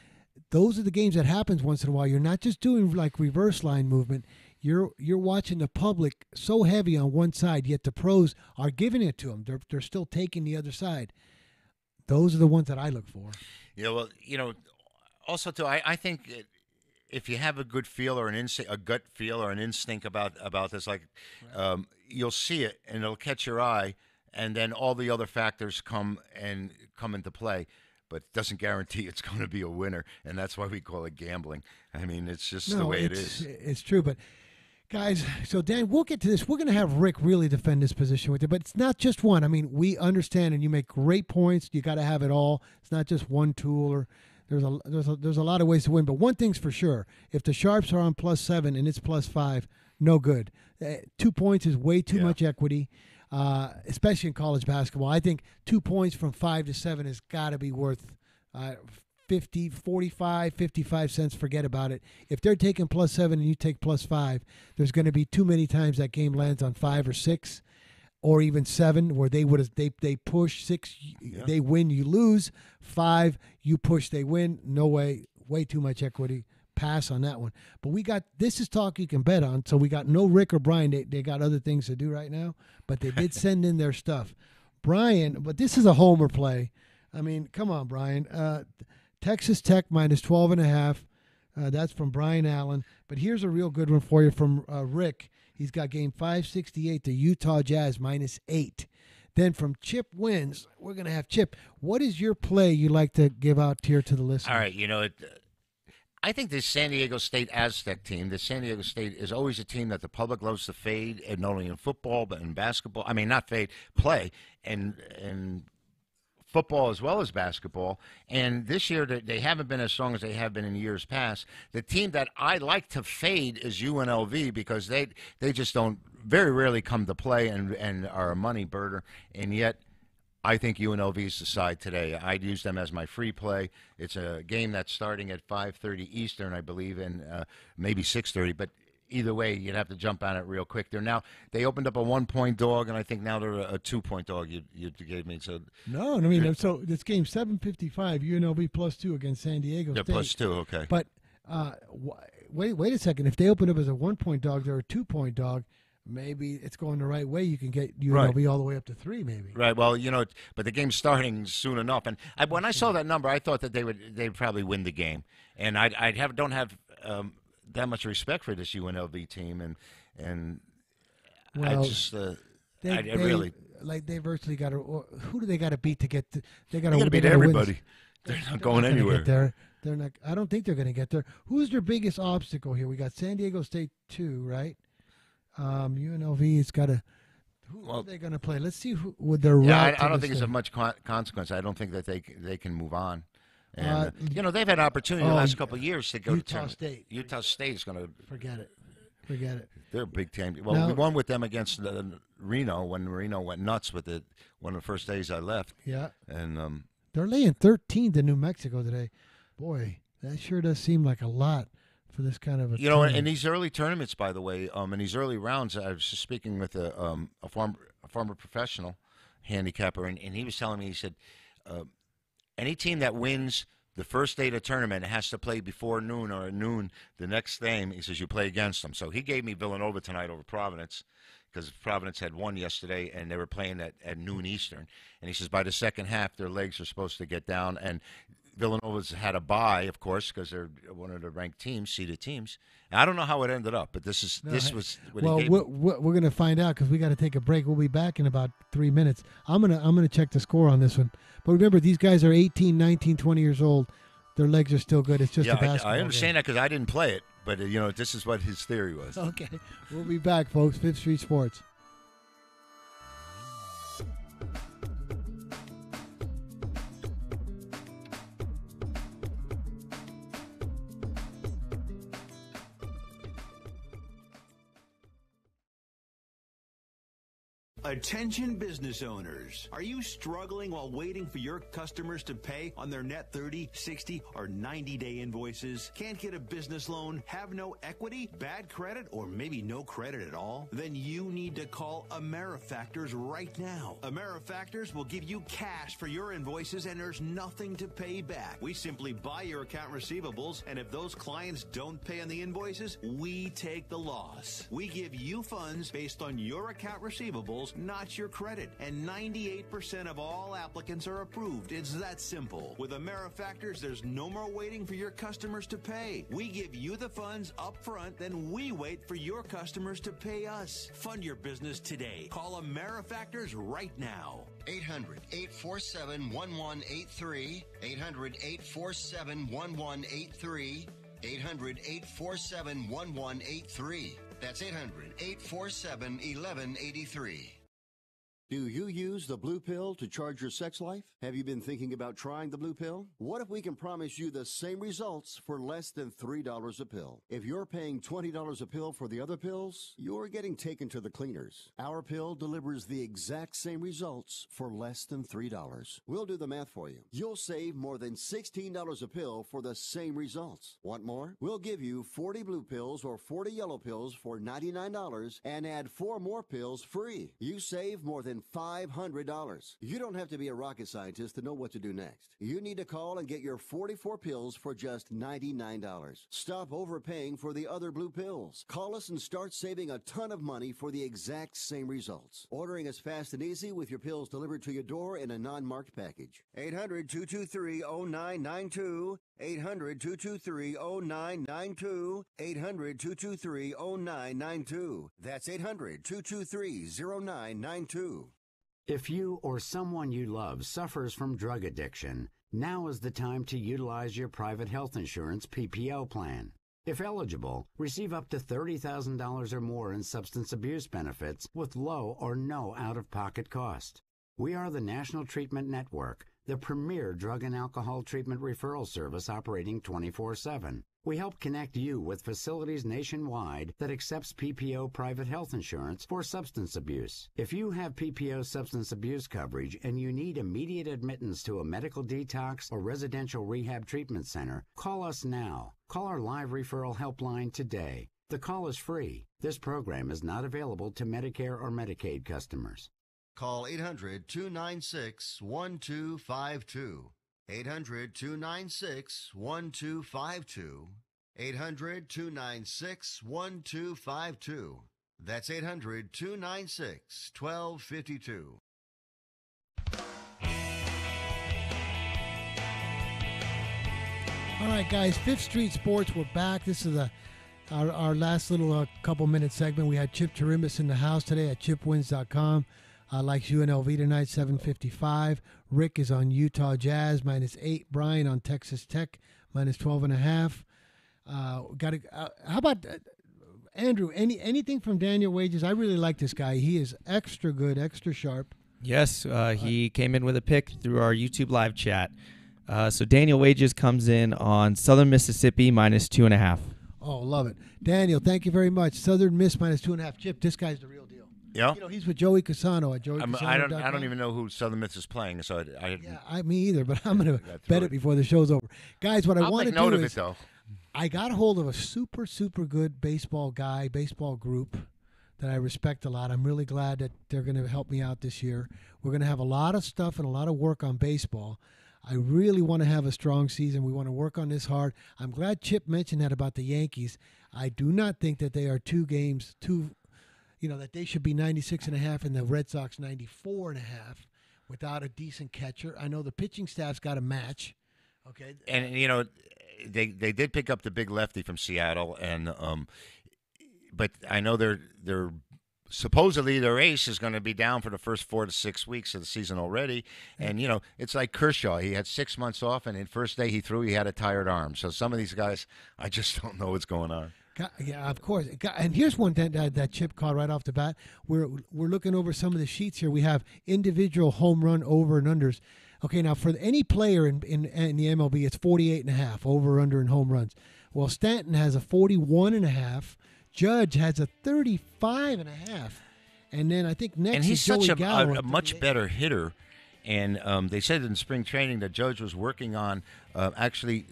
Speaker 1: Those are the games that happens once in a while. You're not just doing like reverse line movement. You're watching the public so heavy on one side, yet the pros are giving it to them. They're still taking the other side. Those are the ones that I look for.
Speaker 2: Also too, I think if you have a good feel or a gut feel or an instinct about this, like you'll see it and it'll catch your eye, and then all the other factors come into play. But it doesn't guarantee it's going to be a winner, and that's why we call it gambling. I mean, it's just the way it is.
Speaker 1: It's true, but guys, so Dan, we'll get to this. We're going to have Rick really defend this position with you, but it's not just one. I mean, we understand, and you make great points. You got to have it all. It's not just one tool, or there's a lot of ways to win. But one thing's for sure: if the sharps are on +7 and it's +5, no good. 2 points is way too much equity. Especially in college basketball. I think 2 points from 5 to 7 has got to be worth 55 cents. Forget about it. If they're taking +7 and you take +5, there's going to be too many times that game lands on 5 or 6 or even 7, where they push. 6, they win, you lose. 5, you push, they win. No way. Way too much equity. Pass on that one. But this is talk you can bet on. So we got no Rick or Brian. They got other things to do right now, but they did send in their stuff. Brian, but this is a homer play. I mean, come on, Brian. Texas Tech -12.5. That's from Brian Allen. But here's a real good one for you from Rick. He's got game 568, the Utah Jazz -8. Then from Chip Wins, we're going to have Chip. What is your play you like to give out here to the listeners?
Speaker 2: All right, I think this San Diego State Aztec team, the San Diego State is always a team that the public loves to fade, and not only in football but in basketball. I mean, not fade, play, and football as well as basketball. And this year they haven't been as strong as they have been in years past. The team that I like to fade is UNLV because they just don't very rarely come to play and are a money birder, and yet I think UNLV is the side today. I'd use them as my free play. It's a game that's starting at 5:30 Eastern, I believe, and maybe 6:30. But either way, you'd have to jump on it real quick. They opened up a 1-point dog, and I think now they're a 2-point dog. You gave me so.
Speaker 1: No, I mean so this game 7:55 UNLV +2 against San Diego State.
Speaker 2: They're +2, okay.
Speaker 1: But wait a second. If they open up as a 1-point dog, they're a 2-point dog. Maybe it's going the right way. You can get UNLV all the way up to 3, maybe.
Speaker 2: Right. Well, but the game's starting soon enough. And when I saw that number, I thought that they'd probably win the game. And I don't have that much respect for this UNLV team. And
Speaker 1: well,
Speaker 2: I just
Speaker 1: really they virtually got to. Who do they got to beat to get? They got
Speaker 2: to beat everybody. They're not going anywhere.
Speaker 1: They're not. I don't think they're going to get there. Who's their biggest obstacle here? We got San Diego State 2, right? UNLV's got to. Who are they going to play? Let's see who would their route.
Speaker 2: I don't think it's of much consequence. I don't think that they can move on. And they've had an opportunity the last couple of years to go
Speaker 1: Utah
Speaker 2: to
Speaker 1: State.
Speaker 2: Utah State is going to
Speaker 1: forget it.
Speaker 2: They're a big team. Well, we won with them against Reno when Reno went nuts with it. One of the first days I left.
Speaker 1: Yeah,
Speaker 2: and
Speaker 1: they're laying 13 to New Mexico today. Boy, that sure does seem like a lot for this kind of a tournament.
Speaker 2: In these early tournaments, by the way, in these early rounds, I was just speaking with a former professional handicapper, and he was telling me, he said, any team that wins the first day of the tournament has to play before noon or at noon the next game. He says you play against them. So he gave me Villanova tonight over Providence because Providence had won yesterday, and they were playing at noon Eastern. And he says by the second half, their legs are supposed to get down, and Villanova's had a bye, of course, because they're one of the ranked teams, seeded teams. And I don't know how it ended up, but this was what he gave me.
Speaker 1: We're going to find out because we got to take a break. We'll be back in about 3 minutes. I'm gonna check the score on this one. But remember, these guys are 18, 19, 20 years old. Their legs are still good. It's just a basketball
Speaker 2: I understand that because I didn't play it, but this is what his theory was.
Speaker 1: Okay, we'll be back, folks. Fifth Street Sports.
Speaker 7: Attention business owners. Are you struggling while waiting for your customers to pay on their net 30, 60, or 90-day invoices? Can't get a business loan? Have no equity? Bad credit? Or maybe no credit at all? Then you need to call AmeriFactors right now. AmeriFactors will give you cash for your invoices and there's nothing to pay back. We simply buy your account receivables, and if those clients don't pay on the invoices, we take the loss. We give you funds based on your account receivables, not your credit. And 98% of all applicants are approved. It's that simple. With AmeriFactors, there's no more waiting for your customers to pay. We give you the funds up front, then we wait for your customers to pay us. Fund your business today. Call AmeriFactors right now.
Speaker 14: 800-847-1183. 800-847-1183. 800-847-1183. That's 800-847-1183.
Speaker 5: Do you use the Blue Pill to charge your sex life? Have you been thinking about trying the Blue Pill? What if we can promise you the same results for less than $3 a pill? If you're paying $20 a pill for the other pills, you're getting taken to the cleaners. Our pill delivers the exact same results for less than $3. We'll do the math for you. You'll save more than $16 a pill for the same results. Want more? We'll give you 40 blue pills or 40 yellow pills for $99 and add 4 more pills free. You save more than $500. You don't have to be a rocket scientist to know what to do next. You need to call and get your 44 pills for just $99. Stop overpaying for the other blue pills. Call us and start saving a ton of money for the exact same results. Ordering is fast and easy with your pills delivered to your door in a non-marked package. 800-223-0992. 800-223-0992. 800-223-0992. That's 800-223-0992.
Speaker 15: If you or someone you love suffers from drug addiction, now is the time to utilize your private health insurance PPO plan. If eligible, receive up to $30,000 or more in substance abuse benefits with low or no out-of-pocket cost. We are the National Treatment Network, the premier drug and alcohol treatment referral service operating 24/7. We help connect you with facilities nationwide that accepts PPO private health insurance for substance abuse. If you have PPO substance abuse coverage and you need immediate admittance to a medical detox or residential rehab treatment center, call us now. Call our live referral helpline today. The call is free. This program is not available to Medicare or Medicaid customers.
Speaker 14: Call 800-296-1252. 800-296-1252. 800-296-1252. That's 800-296-1252.
Speaker 1: All right, guys, Fifth Street Sports, we're back. This is our last little couple-minute segment. We had Chip Chirimbus in the house today at chipwins.com. Likes UNLV tonight, 7:55. Rick is on Utah Jazz, -8. Brian on Texas Tech, -12.5. How about Andrew? Anything from Daniel Wages? I really like this guy. He is extra good, extra sharp.
Speaker 11: Yes, he came in with a pick through our YouTube live chat. So Daniel Wages comes in on Southern Mississippi, -2.5.
Speaker 1: Oh, love it. Daniel, thank you very much. Southern Miss, -2.5. Chip, this guy's the real deal.
Speaker 2: Yeah,
Speaker 1: he's with Joey Casano at Joey Casano.
Speaker 2: I don't even know who Southern Miss is playing, so
Speaker 1: me either. But I'm going to bet it before the show's over, guys. What I want to do
Speaker 2: note
Speaker 1: is
Speaker 2: of it, though.
Speaker 1: I got a hold of a super good baseball group that I respect a lot. I'm really glad that they're going to help me out this year. We're going to have a lot of stuff and a lot of work on baseball. I really want to have a strong season. We want to work on this hard. I'm glad Chip mentioned that about the Yankees. I do not think that they are that they should be 96.5 and the Red Sox 94.5 without a decent catcher. I know the pitching staff's got a match. Okay.
Speaker 2: And, they did pick up the big lefty from Seattle, and but I know they're supposedly their ace is going to be down for the first 4 to 6 weeks of the season already. And, it's like Kershaw. He had 6 months off, and the first day he threw, he had a tired arm. So some of these guys, I just don't know what's going on.
Speaker 1: Yeah, of course. And here's one that Chip caught right off the bat. We're looking over some of the sheets here. We have individual home run over and unders. Okay, now for any player in the MLB, it's 48.5 over, under, and home runs. Well, Stanton has a 41.5. Judge has a 35.5. And then I think next
Speaker 2: and he's
Speaker 1: is Joey
Speaker 2: such
Speaker 1: Gallo
Speaker 2: a much better hitter. And they said in spring training that Judge was working on actually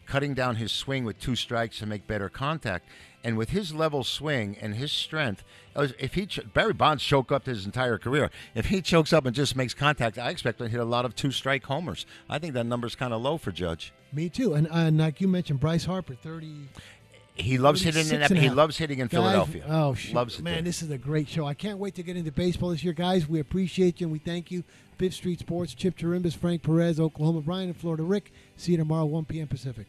Speaker 2: cutting down his swing with 2 strikes to make better contact. And with his level swing and his strength, Barry Bonds choked up his entire career. If he chokes up and just makes contact, I expect him to hit a lot of 2-strike homers. I think that number's kind of low for Judge.
Speaker 1: Me too. And like you mentioned, Bryce Harper, 30.
Speaker 2: He loves hitting He loves hitting in Philadelphia.
Speaker 1: Oh, shoot.
Speaker 2: Loves it.
Speaker 1: Man, this is a great show. I can't wait to get into baseball this year, guys. We appreciate you and we thank you. Fifth Street Sports, Chip Chirimbus, Frank Perez, Oklahoma Brian, and Florida Rick. See you tomorrow, 1 p.m. Pacific.